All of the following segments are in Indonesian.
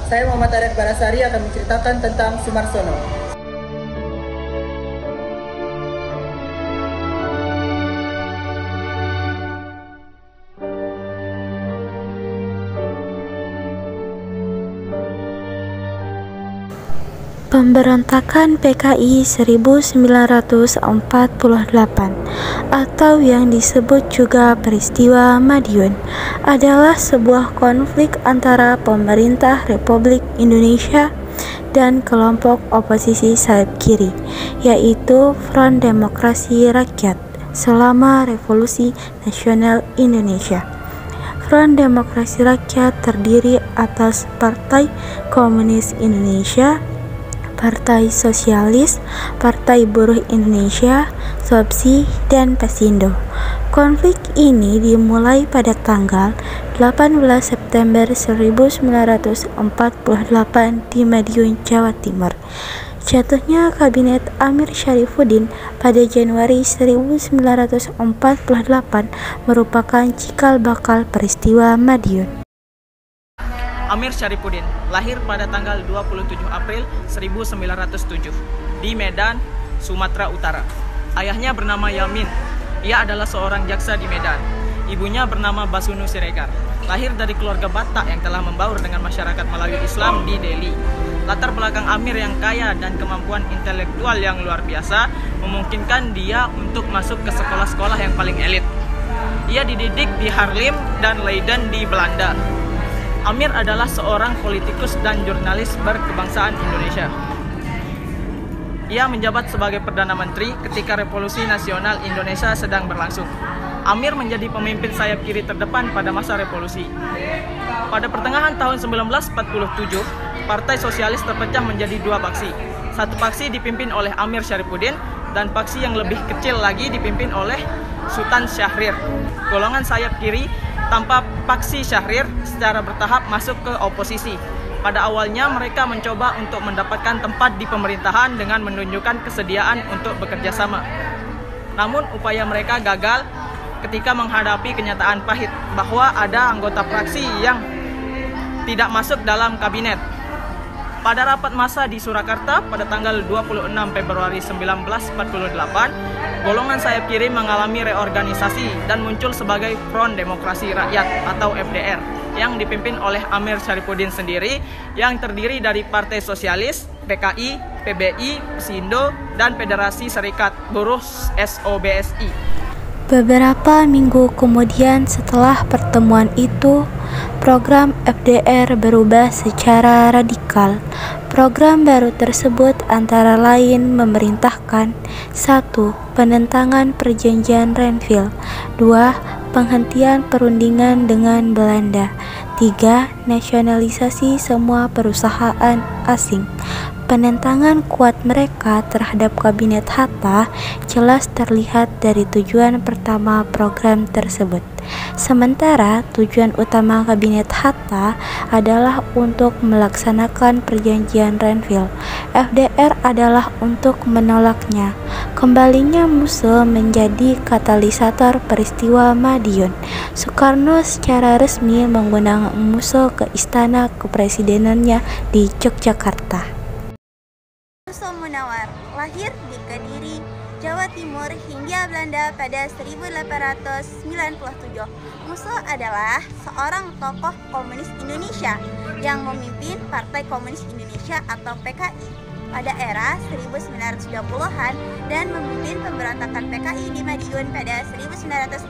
Saya Muhammad Arif Barasari akan menceritakan tentang Sumarsono. Pemberontakan PKI 1948 atau yang disebut juga peristiwa Madiun adalah sebuah konflik antara pemerintah Republik Indonesia dan kelompok oposisi sayap kiri, yaitu Front Demokrasi Rakyat selama Revolusi Nasional Indonesia. Front Demokrasi Rakyat terdiri atas Partai Komunis Indonesia, Partai Sosialis, Partai Buruh Indonesia, SOBSI, dan Pesindo. Konflik ini dimulai pada tanggal 18 September 1948 di Madiun, Jawa Timur. Jatuhnya Kabinet Amir Syarifuddin pada Januari 1948 merupakan cikal bakal peristiwa Madiun. Amir Syarifuddin lahir pada tanggal 27 April 1907 di Medan, Sumatera Utara. Ayahnya bernama Yamin. Ia adalah seorang jaksa di Medan. Ibunya bernama Basunu Siregar. Lahir dari keluarga Batak yang telah membaur dengan masyarakat Melayu Islam di Delhi. Latar belakang Amir yang kaya dan kemampuan intelektual yang luar biasa memungkinkan dia untuk masuk ke sekolah-sekolah yang paling elit. Ia dididik di Haarlem dan Leiden di Belanda. Amir adalah seorang politikus dan jurnalis berkebangsaan Indonesia. Ia menjabat sebagai Perdana Menteri ketika Revolusi Nasional Indonesia sedang berlangsung. Amir menjadi pemimpin sayap kiri terdepan pada masa revolusi. Pada pertengahan tahun 1947, Partai Sosialis terpecah menjadi dua faksi. Satu faksi dipimpin oleh Amir Syarifuddin dan faksi yang lebih kecil lagi dipimpin oleh Sultan Syahrir. Golongan sayap kiri tanpa faksi Syahrir secara bertahap masuk ke oposisi. Pada awalnya mereka mencoba untuk mendapatkan tempat di pemerintahan dengan menunjukkan kesediaan untuk bekerja sama. Namun upaya mereka gagal ketika menghadapi kenyataan pahit bahwa ada anggota fraksi yang tidak masuk dalam kabinet. Pada rapat massa di Surakarta pada tanggal 26 Februari 1948, golongan sayap kiri mengalami reorganisasi dan muncul sebagai Front Demokrasi Rakyat atau FDR yang dipimpin oleh Amir Syarifuddin sendiri yang terdiri dari Partai Sosialis, PKI, PBI, Pesindo, dan Federasi Serikat Buruh SOBSI. Beberapa minggu kemudian setelah pertemuan itu, program FDR berubah secara radikal. Program baru tersebut antara lain memerintahkan 1. Penentangan perjanjian Renville, 2. Penghentian perundingan dengan Belanda, 3. Nasionalisasi semua perusahaan asing. Penentangan kuat mereka terhadap Kabinet Hatta jelas terlihat dari tujuan pertama program tersebut. Sementara tujuan utama Kabinet Hatta adalah untuk melaksanakan perjanjian Renville, FDR adalah untuk menolaknya. Kembalinya Musso menjadi katalisator peristiwa Madiun. Soekarno secara resmi mengundang Musso ke istana kepresidenannya di Yogyakarta. Musso Munawar lahir di Kediri, Jawa Timur hingga Belanda pada 1897. Musso adalah seorang tokoh komunis Indonesia yang memimpin Partai Komunis Indonesia atau PKI pada era 1920-an dan memimpin pemberontakan PKI di Madiun pada 1948.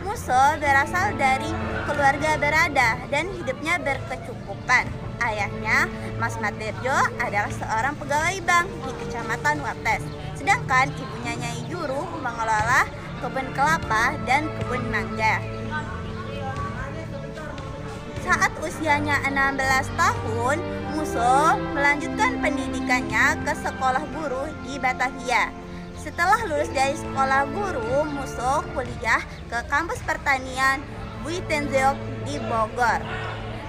Musso berasal dari keluarga berada dan hidupnya berkecukupan. Ayahnya, Mas Matirjo, adalah seorang pegawai bank di Kecamatan Wates, sedangkan ibunya Nyai Juru mengelola kebun kelapa dan kebun mangga. Saat usianya 16 tahun, Musso melanjutkan pendidikannya ke sekolah guru di Batavia. Setelah lulus dari sekolah guru, Musso kuliah ke kampus pertanian Buitenzeok di Bogor.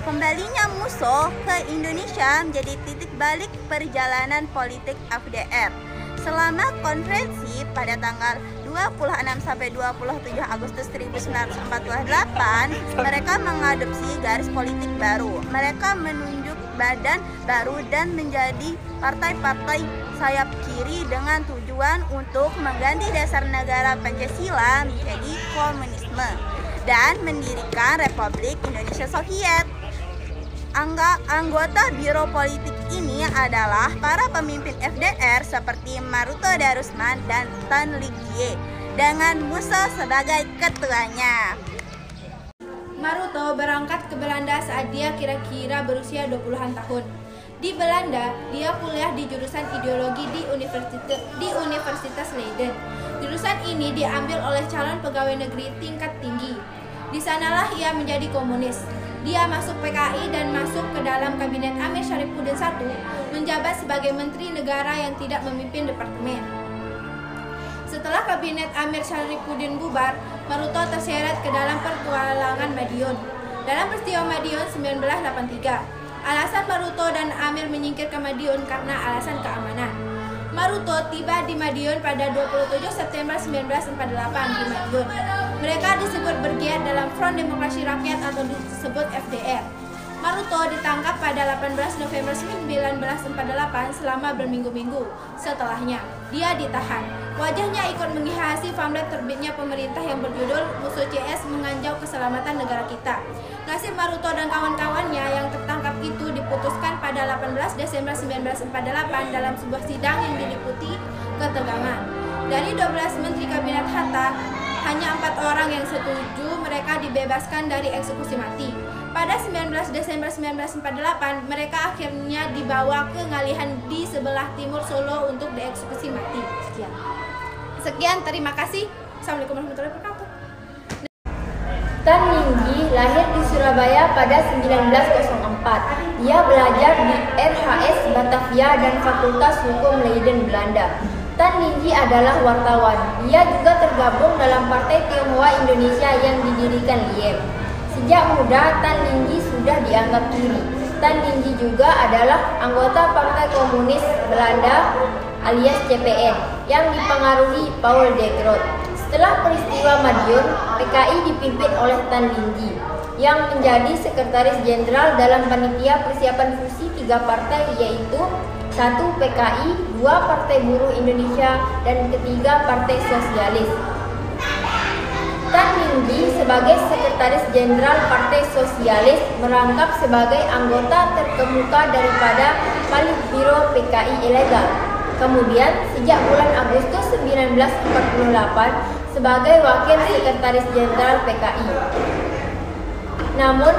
Kembalinya Musso ke Indonesia menjadi titik balik perjalanan politik FDR. Selama konferensi pada tanggal 26–27 Agustus 1948, mereka mengadopsi garis politik baru. Mereka menunjuk badan baru dan menjadi partai-partai sayap kiri dengan tujuan untuk mengganti dasar negara Pancasila menjadi komunisme dan mendirikan Republik Indonesia Soviet. Anggota biro politik ini adalah para pemimpin FDR seperti Maruto Darusman dan Tan Linggie dengan Musso sebagai ketuanya. Maruto berangkat ke Belanda saat dia kira-kira berusia 20-an tahun. Di Belanda, dia kuliah di jurusan ideologi di Universitas Leiden. Jurusan ini diambil oleh calon pegawai negeri tingkat tinggi. Di sanalah ia menjadi komunis. Dia masuk PKI dan masuk ke dalam kabinet Amir Syarifuddin I, menjabat sebagai menteri negara yang tidak memimpin departemen. Setelah kabinet Amir Syarifuddin bubar, Maruto terseret ke dalam petualangan Madiun. Dalam peristiwa Madiun 1983, alasan Maruto dan Amir menyingkir ke Madiun karena alasan keamanan. Maruto tiba di Madiun pada 27 September 1948 di Madiun. Mereka disebut bergiat dalam Front Demokrasi Rakyat atau disebut FDR. Maruto ditangkap pada 18 November 1948 selama berminggu-minggu. Setelahnya, dia ditahan. Wajahnya ikut menghiasi pamflet terbitnya pemerintah yang berjudul Musuh CS Menganjau Keselamatan Negara Kita. Nasib Maruto dan kawan-kawannya yang tertangkap itu diputuskan pada 18 Desember 1948 dalam sebuah sidang yang diliputi ketegangan. Dari 12 menteri kabinet Hatta, hanya 4 orang yang setuju mereka dibebaskan dari eksekusi mati. Pada 19 Desember 1948, mereka akhirnya dibawa ke Ngalihan di sebelah timur Solo untuk dieksekusi mati. Sekian, terima kasih. Assalamualaikum warahmatullahi wabarakatuh. Tan Linggie lahir di Surabaya pada 1904. Dia belajar di RHS Batavia dan Fakultas Hukum Leiden, Belanda. Tan Linggie adalah wartawan. Dia juga tergabung dalam Partai Tionghoa Indonesia yang didirikan Liem. Sejak muda, Tan Linggie sudah dianggap kiri. Tan Linggie juga adalah anggota Partai Komunis Belanda alias CPN yang dipengaruhi Paul de Groot. Setelah peristiwa Madiun, PKI dipimpin oleh Tan Linggie yang menjadi sekretaris jenderal dalam panitia persiapan fusi 3 partai, yaitu 1 PKI, 2 Partai Buruh Indonesia, dan ketiga Partai Sosialis. Tan Linggie sebagai sekretaris jenderal Partai Sosialis merangkap sebagai anggota terkemuka daripada Politbiro PKI ilegal. Kemudian sejak bulan Agustus 1948 sebagai wakil sekretaris jenderal PKI. Namun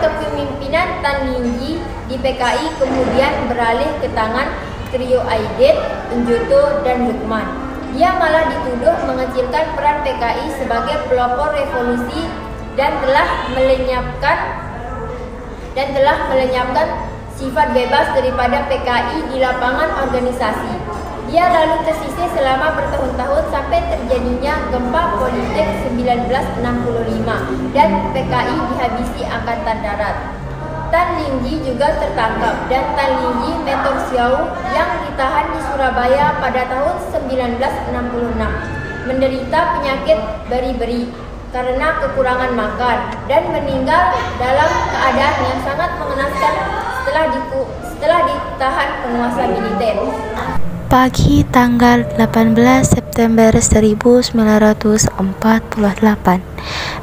kepemimpinan Tan Linggie di PKI kemudian beralih ke tangan trio Aidit, Enjuto, dan Lukman. Dia malah dituduh mengecilkan peran PKI sebagai pelopor revolusi dan telah melenyapkan sifat bebas daripada PKI di lapangan organisasi. Dia lalu tersisih selama bertahun-tahun sampai terjadinya gempa politik 1965 dan PKI dihabisi Angkatan Darat. Tan Linggie juga tertangkap dan Tan Linggie Metor Xiao yang ditahan di Surabaya pada tahun 1966 menderita penyakit beri-beri karena kekurangan makan dan meninggal dalam keadaan yang sangat mengenaskan setelah ditahan penguasa militer. Pagi tanggal 18 September 1948,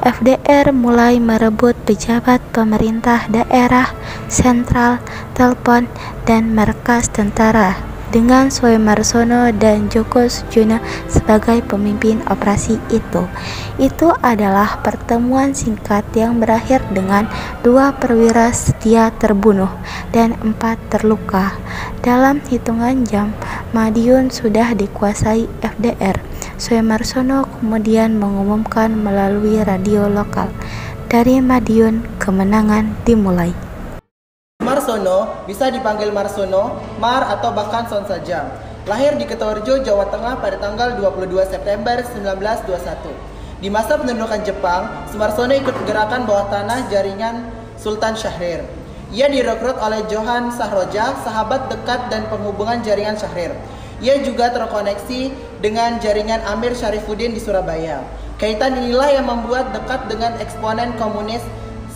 FDR mulai merebut pejabat pemerintah daerah, sentral, telepon, dan markas tentara dengan Sumarsono dan Djoko Sujono sebagai pemimpin operasi itu. Itu adalah pertemuan singkat yang berakhir dengan 2 perwira setia terbunuh dan 4 terluka. Dalam hitungan jam, Madiun sudah dikuasai FDR. Sumarsono kemudian mengumumkan melalui radio lokal, dari Madiun kemenangan dimulai. Sumarsono bisa dipanggil Marsono, Mar, atau bahkan Son saja. Lahir di Ketorjo, Jawa Tengah pada tanggal 22 September 1921. Di masa pendudukan Jepang, Sumarsono ikut gerakan bawah tanah jaringan Sultan Syahrir. Ia direkrut oleh Johan Sahroja, sahabat dekat dan penghubungan jaringan Syahrir. Ia juga terkoneksi dengan jaringan Amir Syarifuddin di Surabaya. Kaitan inilah yang membuat dekat dengan eksponen komunis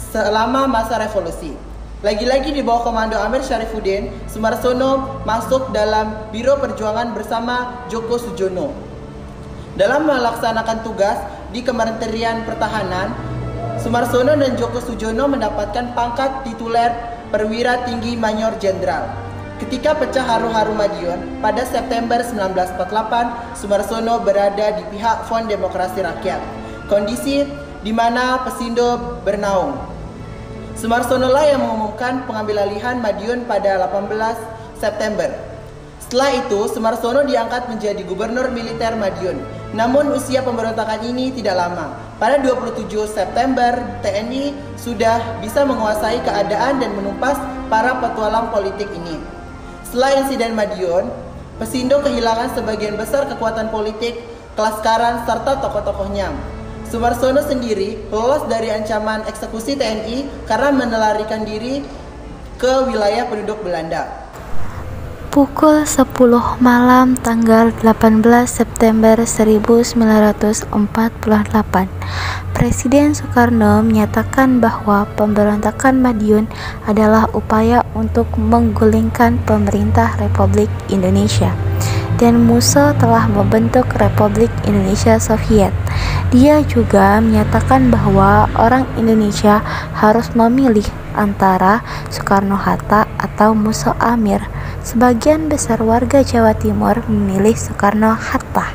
selama masa revolusi. Lagi-lagi di bawah komando Amir Syarifuddin, Sumarsono masuk dalam Biro Perjuangan bersama Djoko Sujono. Dalam melaksanakan tugas di Kementerian Pertahanan, Sumarsono dan Djoko Sujono mendapatkan pangkat tituler perwira tinggi Mayor Jenderal. Ketika pecah haru-haru Madiun pada September 1948, Sumarsono berada di pihak Front Demokrasi Rakyat, kondisi di mana Pesindo bernaung. Sumarsono lah yang mengumumkan pengambil alihan Madiun pada 18 September. Setelah itu, Sumarsono diangkat menjadi gubernur militer Madiun. Namun usia pemberontakan ini tidak lama. Pada 27 September, TNI sudah bisa menguasai keadaan dan menumpas para petualang politik ini. Setelah insiden Madiun, Pesindo kehilangan sebagian besar kekuatan politik, kelaskaran, serta tokoh-tokohnya. Sumarsono sendiri lolos dari ancaman eksekusi TNI karena menelarikan diri ke wilayah penduduk Belanda. Pukul 10 malam tanggal 18 September 1948, Presiden Soekarno menyatakan bahwa pemberontakan Madiun adalah upaya untuk menggulingkan pemerintah Republik Indonesia, dan Musso telah membentuk Republik Indonesia Soviet. Dia juga menyatakan bahwa orang Indonesia harus memilih antara Soekarno-Hatta atau Musso Amir. Sebagian besar warga Jawa Timur memilih Soekarno-Hatta.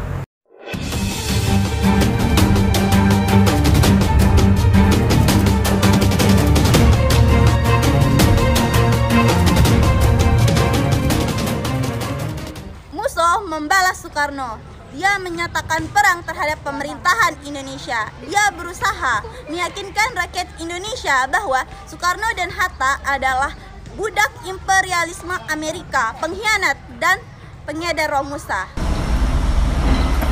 Musso membalas Soekarno. Dia menyatakan perang terhadap pemerintahan Indonesia. Dia berusaha meyakinkan rakyat Indonesia bahwa Soekarno dan Hatta adalah budak imperialisme Amerika, pengkhianat, dan pengedar Romusa.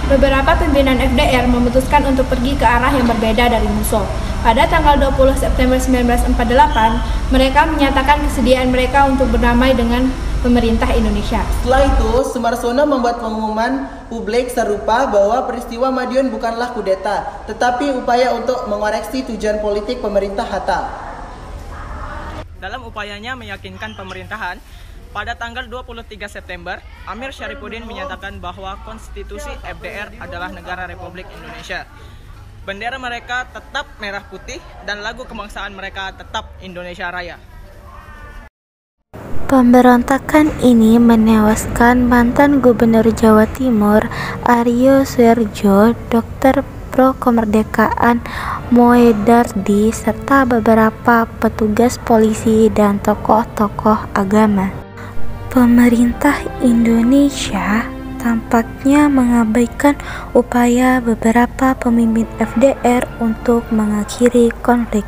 Beberapa pimpinan FDR memutuskan untuk pergi ke arah yang berbeda dari Musso. Pada tanggal 20 September 1948, mereka menyatakan kesediaan mereka untuk berdamai dengan pemerintah Indonesia. Setelah itu, Sumarsono membuat pengumuman publik serupa bahwa peristiwa Madiun bukanlah kudeta, tetapi upaya untuk mengoreksi tujuan politik pemerintah Hatta. Dalam upayanya meyakinkan pemerintahan, pada tanggal 23 September, Amir Syarifuddin menyatakan bahwa konstitusi FDR adalah negara Republik Indonesia. Bendera mereka tetap merah putih dan lagu kebangsaan mereka tetap Indonesia Raya. Pemberontakan ini menewaskan mantan Gubernur Jawa Timur Aryo Suherjo, Dr. Pro Kemerdekaan Moedardi, serta beberapa petugas polisi dan tokoh-tokoh agama. Pemerintah Indonesia tampaknya mengabaikan upaya beberapa pemimpin FDR untuk mengakhiri konflik.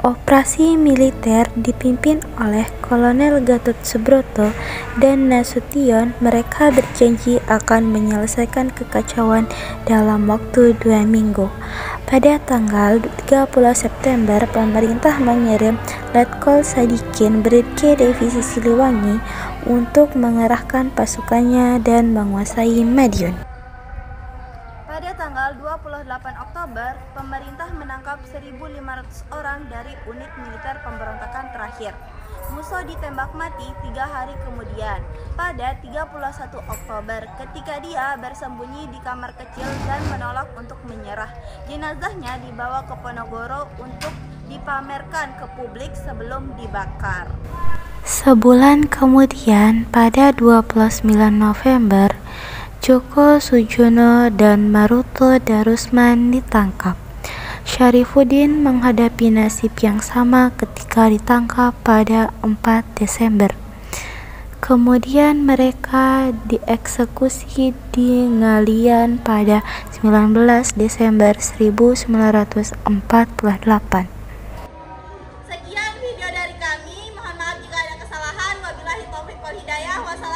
Operasi militer dipimpin oleh Kolonel Gatot Subroto dan Nasution. Mereka berjanji akan menyelesaikan kekacauan dalam waktu 2 minggu. Pada tanggal 30 September, pemerintah mengirim Letkol Sadikin, Brigade Divisi Siliwangi, untuk mengerahkan pasukannya dan menguasai Madiun. Pada tanggal 28 Oktober, pemerintah menangkap 1.500 orang dari unit militer pemberontakan terakhir. Musso ditembak mati 3 hari kemudian, pada 31 Oktober, ketika dia bersembunyi di kamar kecil dan menolak untuk menyerah. Jenazahnya dibawa ke Ponorogo untuk dipamerkan ke publik sebelum dibakar. Sebulan kemudian, pada 29 November, Djoko Sujono dan Maruto Darusman ditangkap. Syarifuddin menghadapi nasib yang sama ketika ditangkap pada 4 Desember. Kemudian mereka dieksekusi di Ngalian pada 19 Desember 1948. Sekian video dari kami. Mohon maaf jika ada kesalahan. Wabillahi taufiq wal hidayah. Wassalamualaikum.